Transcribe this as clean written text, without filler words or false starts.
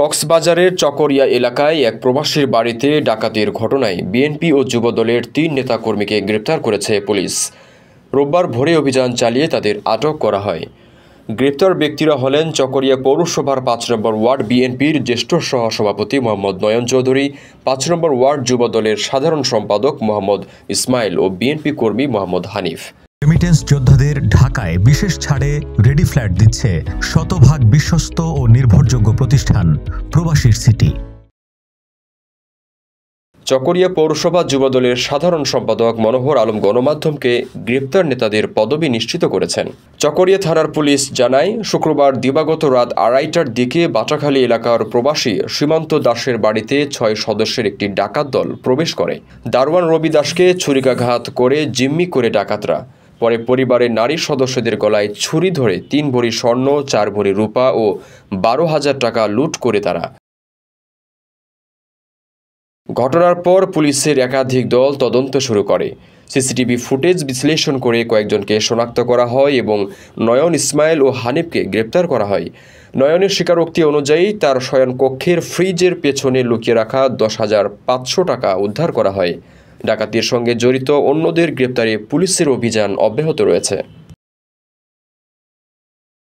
কক্সবাজারের চকরিয়া এলাকায় এক প্রবাসীর বাড়িতে ডাকাতির ঘটনায় বিএনপি ও যুবদলের ৩ নেতাকর্মীকে গ্রেপ্তার করেছে পুলিশ। রোববার ভোরে অভিযান চালিয়ে তাদের আটক করা হয়। গ্রেপ্তার ব্যক্তিরা হলেন চকরিয়া পৌরসভার ৫ নম্বর ওয়ার্ড বিএনপির জ্যেষ্ঠ সহসভাপতি মোহাম্মদ নয়ন চৌধুরী, ৫ নম্বর ওয়ার্ড যুবদলের সাধারণ সম্পাদক মোহাম্মদ ইসমাইল ও বিএনপি কর্মী মোহাম্মদ হানিফ। রেমিটেন্স যোদ্ধাদের ঢাকায় বিশেষ ছাড়ে রেডি ফ্ল্যাট দিচ্ছে শতভাগ বিশ্বস্ত ও নির্ভরযোগ্য প্রতিষ্ঠান প্রবাসীর সিটি। চকরিয়া পৌরসভা যুবদলের সাধারণ সম্পাদক মনোহর আলম গণমাধ্যমকে গ্রেপ্তার নেতাদের পদবি নিশ্চিত করেছেন। চকরিয়া থানার পুলিশ জানায়, শুক্রবার দিবাগত রাত ২:৩০টার দিকে বাটাখালী এলাকার প্রবাসী সীমান্ত দাসের বাড়িতে ৬ সদস্যের একটি ডাকাত দল প্রবেশ করে। দারোয়ান রবি দাসকে ছুরিকাঘাত করে জিম্মি করে ডাকাতরা। পরে পরিবারের নারী সদস্যদের গলায় ছুরি ধরে ৩ ভরি স্বর্ণ, ৪ ভরি রূপা ও ১২,০০০ টাকা লুট করে তারা। ঘটনার পর পুলিশের একাধিক দল তদন্ত শুরু করে। সিসিটিভি ফুটেজ বিশ্লেষণ করে কয়েকজনকে শনাক্ত করা হয় এবং নয়ন, ইসমাইল ও হানিফকে গ্রেপ্তার করা হয়। নয়নের স্বীকারোক্তি অনুযায়ী তার শয়নকক্ষের ফ্রিজের পেছনে লুকিয়ে রাখা ১০,৫০০ টাকা উদ্ধার করা হয়। ডাকাতির সঙ্গে জড়িত অন্যদের গ্রেপ্তারে পুলিশের অভিযান অব্যাহত রয়েছে।